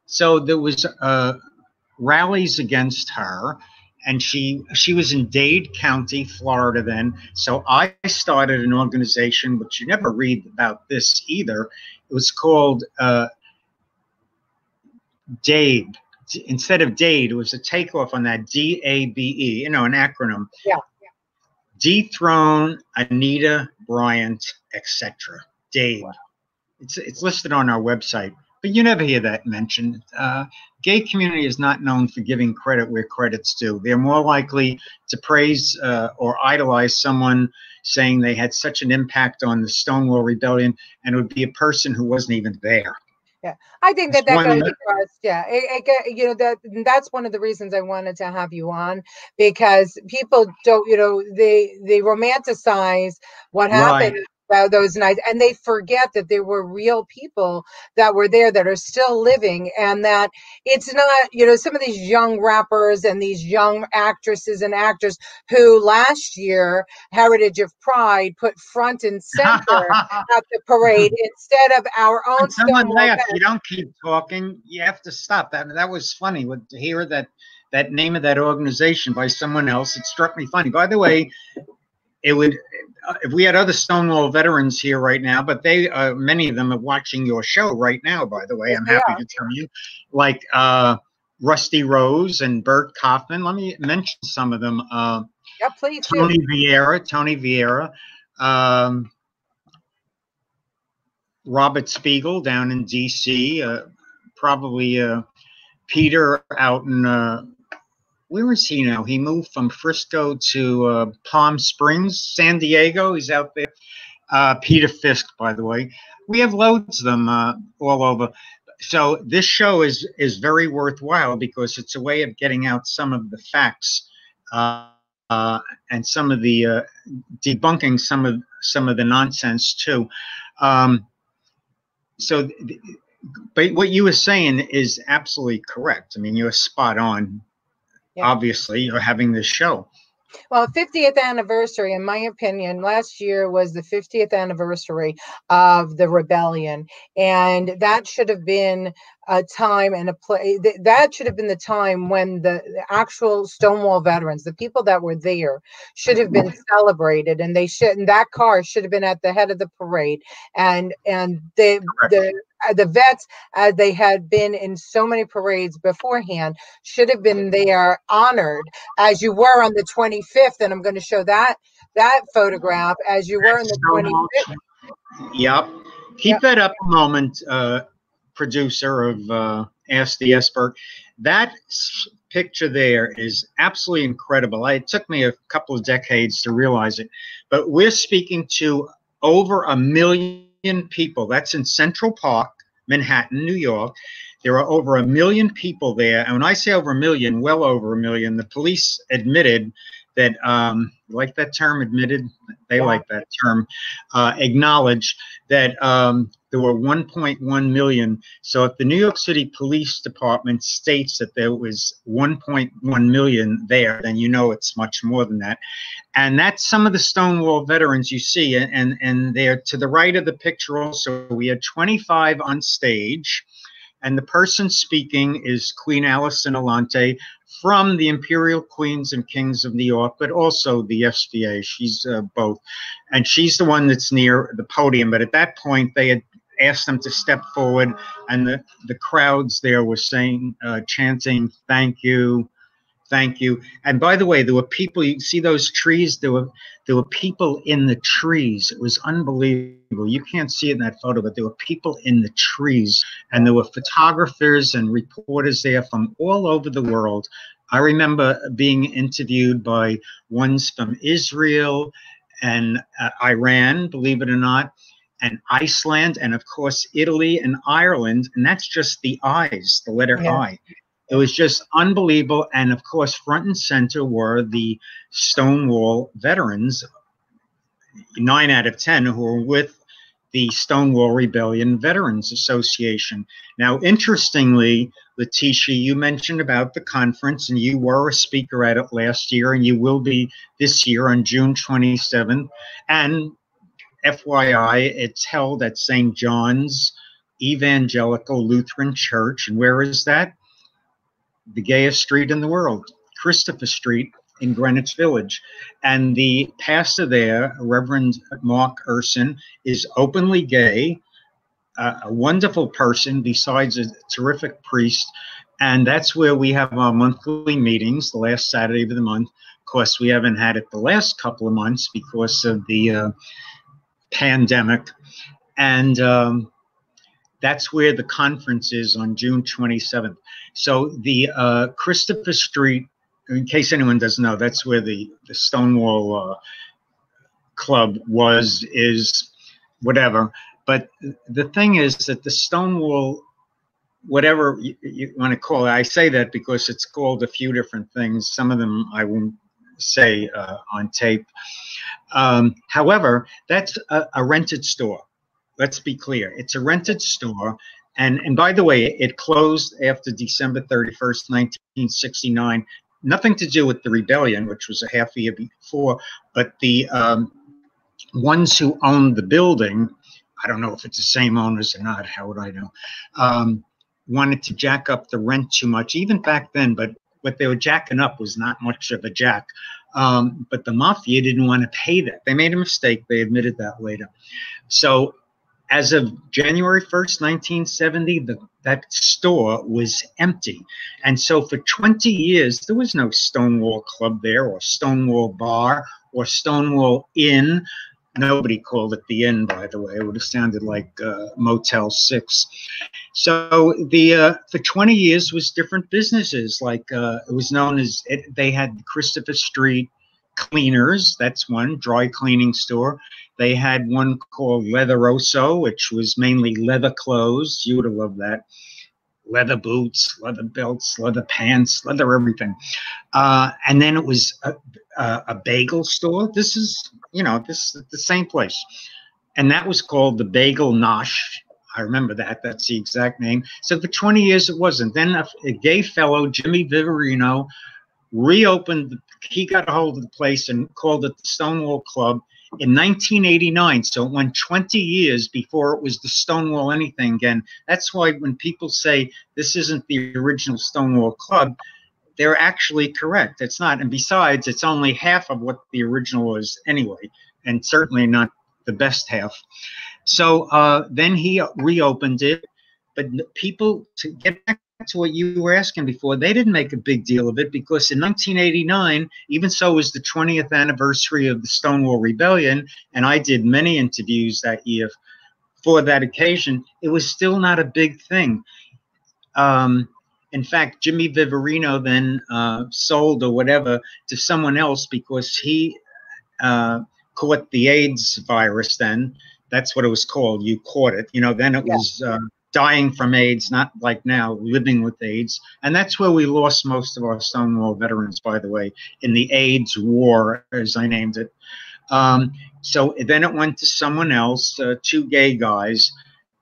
So there was rallies against her, and she was in Dade County, Florida then. So I started an organization, but you never read about this either. It was called DABE. Instead of Dade, it was a takeoff on that, DABE, an acronym.
Yeah.
Dethrone Anita Bryant, etc. Dave. Wow. It's listed on our website, but you never hear that mentioned. Gay community is not known for giving credit where credit's due. They're more likely to praise or idolize someone saying they had such an impact on the Stonewall Rebellion, and it would be a person who wasn't even there.
Yeah, I think that goes across. Yeah, that's one of the reasons I wanted to have you on, because people don't, they romanticize what happened those nights, and they forget that there were real people that were there that are still living, and that it's not, some of these young rappers and these young actresses and actors who last year Heritage of Pride put front and center at the parade instead of our own.
Someone laughed. You don't keep talking. You have to stop. That was funny to hear that name of that organization by someone else. It struck me funny. By the way, it would, if we had other Stonewall veterans here right now, but many of them are watching your show right now, by the way, yes, I'm happy to tell you, like Rusty Rose and Bert Kaufman. Let me mention some of them.
Yeah, please.
Tony Vieira, Robert Spiegel down in D.C., probably Peter out in, where is he now? He moved from Frisco to Palm Springs, San Diego. He's out there. Peter Fisk, by the way. We have loads of them all over. So this show is very worthwhile because it's a way of getting out some of the facts and some of the debunking some of the nonsense too. So, but what you were saying is absolutely correct. I mean, you're spot on. Yeah. Obviously, you're having this show.
Well, 50th anniversary, in my opinion, last year was the 50th anniversary of the rebellion. And that should have been a time and a place. That should have been the time when the actual Stonewall veterans, the people that were there, should have been celebrated. And they should, and that car should have been at the head of the parade. And the vets, as they had been in so many parades beforehand, should have been there honored as you were on the 25th. And I'm going to show that photograph as you were on the 25th.
Yep. Keep that up a moment, producer of Ask the Expert. That picture there is absolutely incredible. It took me a couple of decades to realize it, but we're speaking to over 1 million people. That's in Central Park, Manhattan, New York. There are over 1 million people there. And when I say over 1 million, well over 1 million, the police admitted that, like that term, admitted? They like that term, acknowledged that there were 1.1 million. So if the New York City Police Department states that there was 1.1 million there, then you know it's much more than that. And that's some of the Stonewall veterans you see. And they're to the right of the picture also. We had 25 on stage. And the person speaking is Queen Alison Alante from the Imperial Queens and Kings of New York, but also the SVA. She's both. And she's the one that's near the podium. But at that point, they had asked them to step forward, and the crowds there were saying, chanting, "Thank you, thank you." And by the way, there were people, you see those trees? There were people in the trees. It was unbelievable. You can't see it in that photo, but there were people in the trees, and there were photographers and reporters there from all over the world. I remember being interviewed by ones from Israel and Iran, believe it or not, and Iceland, and of course Italy and Ireland. And that's just the I's, the letter I. It was just unbelievable. And of course, front and center were the Stonewall veterans, 9 out of 10, who were with the Stonewall Rebellion Veterans Association. Now, interestingly, Letitia, you mentioned about the conference, and you were a speaker at it last year, and you will be this year on June 27th. And FYI, it's held at St. John's Evangelical Lutheran Church. And where is that? The gayest street in the world, Christopher Street in Greenwich Village. And the pastor there, Reverend Mark Urson, is openly gay, a wonderful person, besides a terrific priest. And that's where we have our monthly meetings, the last Saturday of the month. Of course, we haven't had it the last couple of months because of the pandemic. And that's where the conference is on June 27th. So the Christopher Street, in case anyone doesn't know, that's where the Stonewall Club is, whatever. But the thing is that the Stonewall, whatever you want to call it, I say that because it's called a few different things. Some of them I won't say on tape. However, that's a rented store. Let's be clear. It's a rented store. And by the way, it closed after December 31st, 1969. Nothing to do with the rebellion, which was a half a year before, but the ones who owned the building, I don't know if it's the same owners or not, how would I know, wanted to jack up the rent too much, even back then, but what they were jacking up was not much of a jack. But the mafia didn't want to pay that. They made a mistake. They admitted that later. So as of January 1st, 1970, that store was empty. And so for 20 years, there was no Stonewall Club there, or Stonewall Bar, or Stonewall Inn. Nobody called it the Inn, by the way. It would have sounded like Motel 6. So for 20 years was different businesses. Like it was known as, they had Christopher Street cleaners. That's one, dry cleaning store. They had one called Leatheroso, which was mainly leather clothes. You would have loved that. Leather boots, leather belts, leather pants, leather everything. And then it was a bagel store. This is, this is the same place. And that was called the Bagel Nosh. I remember that. That's the exact name. So for 20 years it wasn't. Then a gay fellow, Jimmy Viverino, reopened. He got a hold of the place and called it the Stonewall Club in 1989. So it went 20 years before it was the Stonewall anything again. That's why when people say this isn't the original Stonewall Club, they're actually correct. It's not. And besides, it's only half of what the original was anyway, and certainly not the best half. So then he reopened it. But people, to get back to what you were asking before, they didn't make a big deal of it because in 1989, even so it was the 20th anniversary of the Stonewall Rebellion, and I did many interviews that year for that occasion, it was still not a big thing. In fact, Jimmy Viverino then sold or whatever to someone else because he caught the AIDS virus then. That's what it was called. You caught it. Then it was dying from AIDS, not like now, living with AIDS. And that's where we lost most of our Stonewall veterans, by the way, in the AIDS war, as I named it. So then it went to someone else, two gay guys.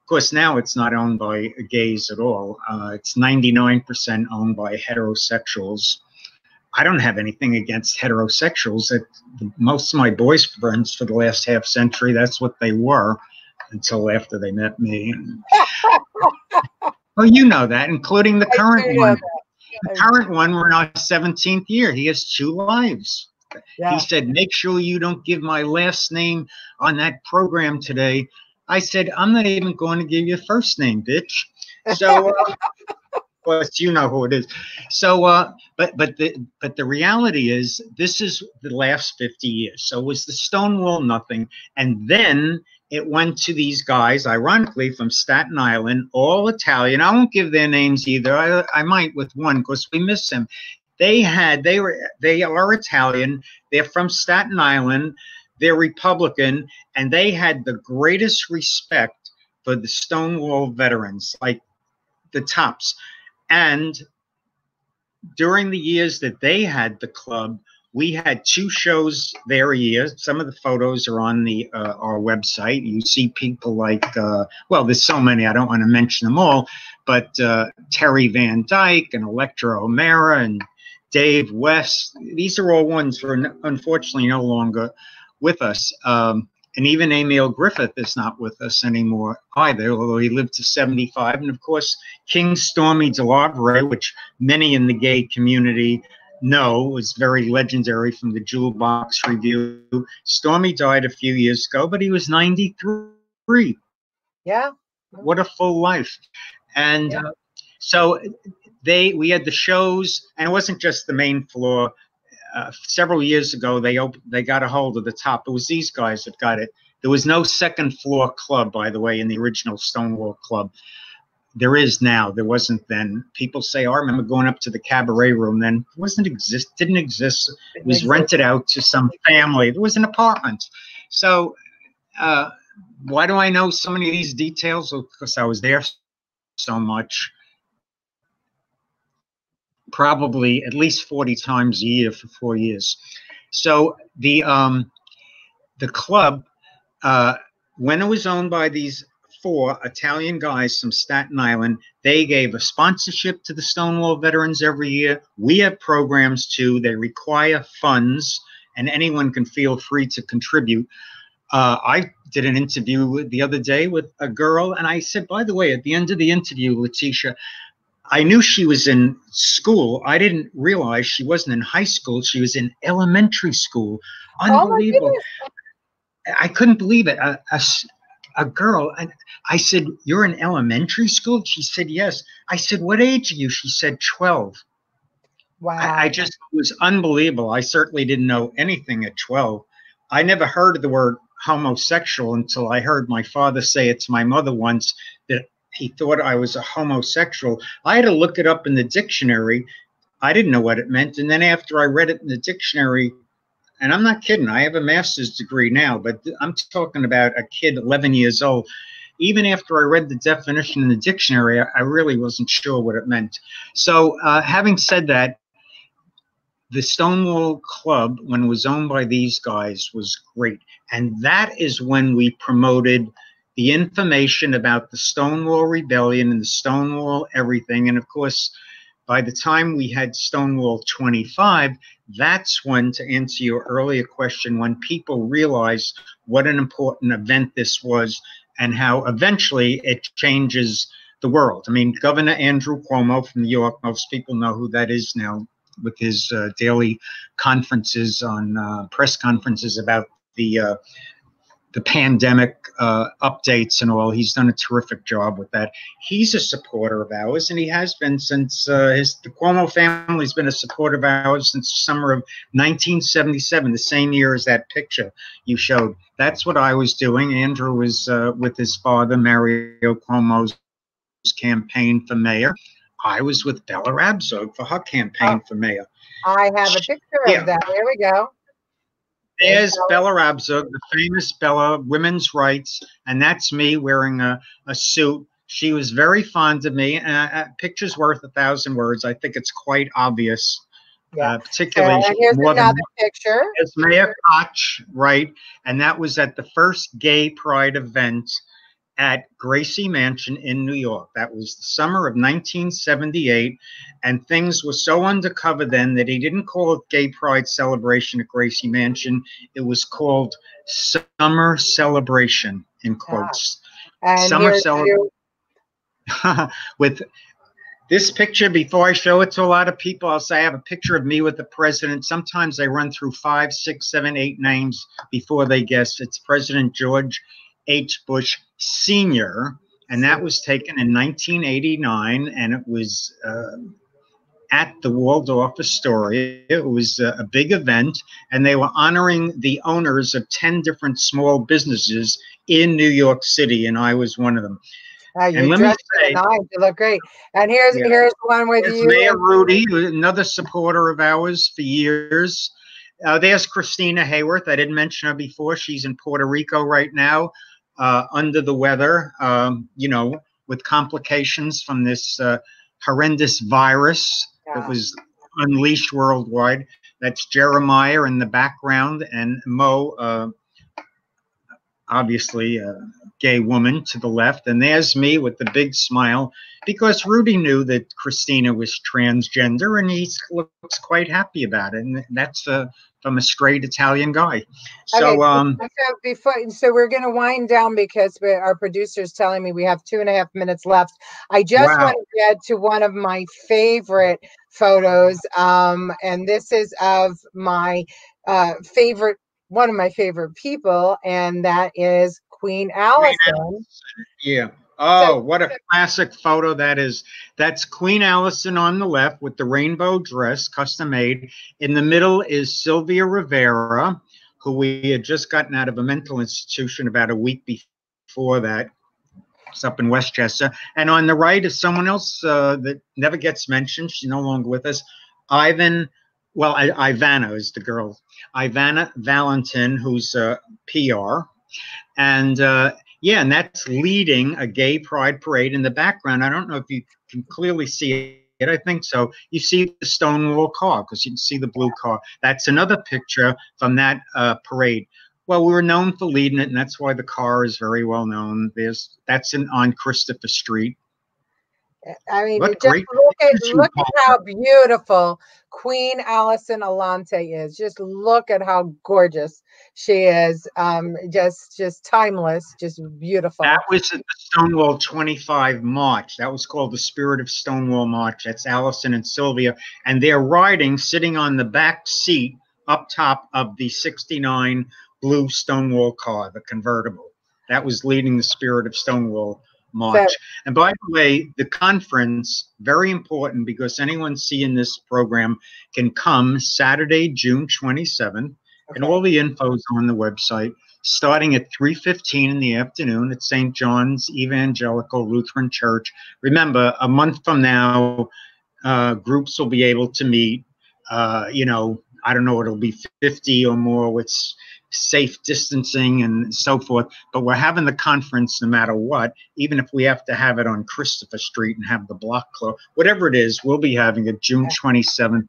Of course, now it's not owned by gays at all. It's 99% owned by heterosexuals. I don't have anything against heterosexuals. Most of my boyfriends for the last half century, that's what they were until after they met me. Well, you know that, including the current one. The current one, we're in our 17th year. He has 2 lives. Yeah. He said, make sure you don't give my last name on that program today. I said, I'm not even going to give you a first name, bitch. So, of course, you know who it is. So, but the reality is, this is the last 50 years. So it was the Stonewall nothing. And then it went to these guys, ironically, from Staten Island, all Italian. I won't give their names either. I might with one because we miss them. They are Italian. They're from Staten Island. They're Republican, and they had the greatest respect for the Stonewall veterans, like the tops. And during the years that they had the club, we had 2 shows there a year. Some of the photos are on our website. You see people like, well, there's so many, I don't want to mention them all, but Terry Van Dyke and Electra O'Mara and Dave West. These are all ones who are unfortunately no longer with us. And even Emile Griffith is not with us anymore either, although he lived to 75. And of course, King Stormy DeLavre, which many in the gay community know, was very legendary from the Jewel Box Review. Stormy died a few years ago, but he was 93. Yeah. What a full life. And so we had the shows, and it wasn't just the main floor. Several years ago, they got a hold of the top. It was these guys that got it. There was no second floor club, by the way, in the original Stonewall Club. There is now. There wasn't then. People say, oh, I remember going up to the cabaret room then. It didn't exist. It was rented out to some family. It was an apartment. So why do I know so many of these details? Well, because I was there so much. Probably at least 40 times a year for 4 years. So the club, when it was owned by these 4 Italian guys from Staten Island, they gave a sponsorship to the Stonewall veterans every year. We have programs too. They require funds, and anyone can feel free to contribute. I did an interview the other day with a girl, and I said, by the way, at the end of the interview, Letitia, I knew she was in school. I didn't realize she wasn't in high school. She was in elementary school. Unbelievable. Oh, I couldn't believe it. A girl. And I said, you're in elementary school? She said, yes. I said, what age are you? She said, 12. Wow. I just, it was unbelievable. I certainly didn't know anything at 12. I never heard of the word homosexual until I heard my father say it to my mother once, that he thought I was a homosexual. I had to look it up in the dictionary. I didn't know what it meant. And then after I read it in the dictionary and I'm not kidding, I have a master's degree now, but I'm talking about a kid 11 years old. Even after I read the definition in the dictionary, I really wasn't sure what it meant. So having said that, the Stonewall Club, when it was owned by these guys, was great. And that is when we promoted the information about the Stonewall Rebellion and the Stonewall everything. And of course, by the time we had Stonewall 25, that's when, to answer your earlier question, when people realized what an important event this was and how eventually it changes the world. I mean, Governor Andrew Cuomo from New York, most people know who that is now, with his daily conferences on press conferences about the pandemic updates and all. He's done a terrific job with that. He's a supporter of ours, and he has been since the Cuomo family's been a supporter of ours since summer of 1977, the same year as that picture you showed. That's what I was doing. Andrew was with his father, Mario Cuomo's campaign for mayor. I was with Bella Abzug for her campaign for mayor.
I have a picture of that. There we go.
There's Bella Abzug, the famous Bella, women's rights, and that's me wearing a suit. She was very fond of me. Picture's worth 1,000 words. I think it's quite obvious, particularly.
Here's another picture.
It's Mayor Koch, right? And that was at the first Gay Pride event at Gracie Mansion in New York. That was the summer of 1978, and things were so undercover then that he didn't call it Gay Pride Celebration at Gracie Mansion. It was called Summer Celebration, in quotes.
And
Summer Celebration. With this picture, before I show it to a lot of people, I'll say I have a picture of me with the president. Sometimes they run through 5, 6, 7, 8 names before they guess. It's President George H. Bush Sr., and that was taken in 1989, and it was at the Waldorf Astoria. It was a big event, and they were honoring the owners of 10 different small businesses in New York City, and I was one of them.
And let me say, you look great. And here's one with you.
Mayor Rudy, another supporter of ours for years. There's Christina Hayworth. I didn't mention her before. She's in Puerto Rico right now, under the weather, you know, with complications from this horrendous virus that was unleashed worldwide. That's Jeremiah in the background, and Mo, obviously a gay woman, to the left. And there's me with the big smile, because Rudy knew that Christina was transgender, and he looks quite happy about it. And that's from a straight Italian guy. So,
so we're going to wind down because our producer's telling me we have 2.5 minutes left. I just want to get to one of my favorite photos, and this is of my one of my favorite people, and that is Queen Allison.
Yeah. Oh, what a classic photo that is. That's Queen Allison on the left with the rainbow dress, custom made. In the middle is Sylvia Rivera, who we had just gotten out of a mental institution about a week before that. It's up in Westchester. And on the right is someone else that never gets mentioned. She's no longer with us. Ivana is the girl. Ivana Valentin, who's PR. And yeah, and that's leading a gay pride parade in the background. I don't know if you can clearly see it. I think so. You see the Stonewall car, because you can see the blue car. That's another picture from that parade. Well, we were known for leading it, and that's why the car is very well known. That's on Christopher Street.
I mean, just look at how beautiful Queen Allison Alante is. Just look at how gorgeous she is. Just timeless, just beautiful.
That was at the Stonewall 25 March. That was called the Spirit of Stonewall March. That's Allison and Sylvia, and they're riding, sitting on the back seat up top of the '69 blue Stonewall car, the convertible. That was leading the Spirit of Stonewall March. And by the way, the conference, very important, because anyone seeing this program can come Saturday, June 27th, and all the info is on the website, starting at 3:15 in the afternoon at St. John's Evangelical Lutheran Church. Remember, a month from now, groups will be able to meet, you know, I don't know, it'll be 50 or more with safe distancing and so forth. But we're having the conference no matter what, even if we have to have it on Christopher Street and have the block closed, whatever it is, we'll be having it June 27th.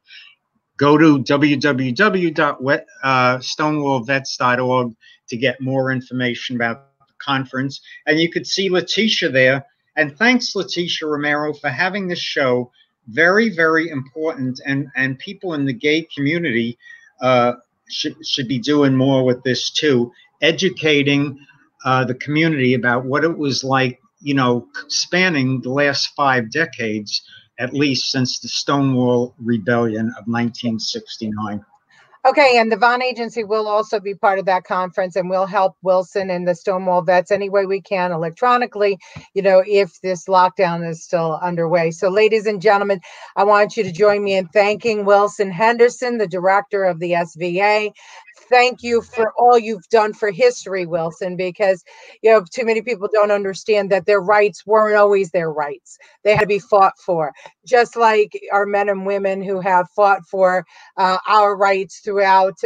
Go to www.stonewallvets.org to get more information about the conference. And you could see Letitia there. And thanks, Letitia Romero, for having this show. Very, very important. And people in the gay community should be doing more with this too, educating the community about what it was like, you know, spanning the last 5 decades, at least since the Stonewall Rebellion of 1969.
Okay, and the Vaughn Agency will also be part of that conference, and we'll help Willson and the Stonewall vets any way we can electronically, you know, if this lockdown is still underway. So, ladies and gentlemen, I want you to join me in thanking Willson Henderson, the director of the SVA. Thank you for all you've done for history, Willson, because, you know, too many people don't understand that their rights weren't always their rights. They had to be fought for, just like our men and women who have fought for our rights throughout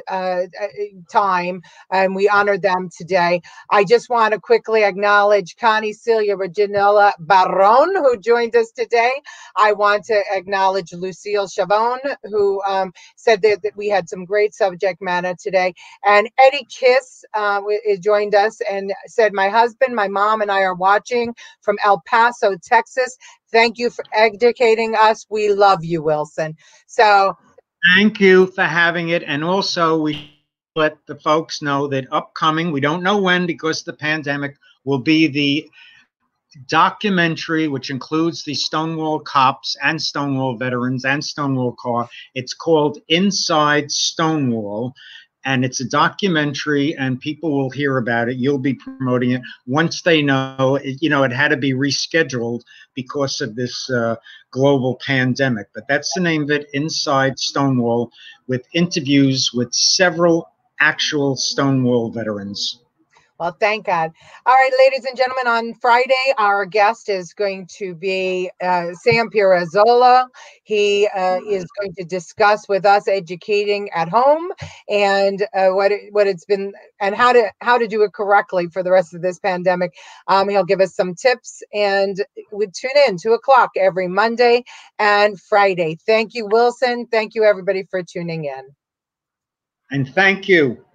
time, and we honor them today. I just want to quickly acknowledge Connie Celia Reginella Barron, who joined us today. I want to acknowledge Lucille Chavon, who said that we had some great subject matter today. And Eddie Kiss joined us and said, my husband, my mom, and I are watching from El Paso, Texas. Thank you for educating us. We love you, Willson. So
thank you for having it. And also, we let the folks know that upcoming, we don't know when because of the pandemic, will be the documentary, which includes the Stonewall cops and Stonewall veterans and Stonewall car. It's called Inside Stonewall. And it's a documentary, and people will hear about it. You'll be promoting it once they know. You know, it had to be rescheduled because of this global pandemic. But that's the name of it, Inside Stonewall, with interviews with several actual Stonewall veterans.
well, thank God. All right, ladies and gentlemen, on Friday, our guest is going to be Sam Pirazzolla. He is going to discuss with us educating at home and what it's been and how to do it correctly for the rest of this pandemic. He'll give us some tips, and we tune in 2 o'clock every Monday and Friday. Thank you, Willson. Thank you, everybody, for tuning in.
And thank you.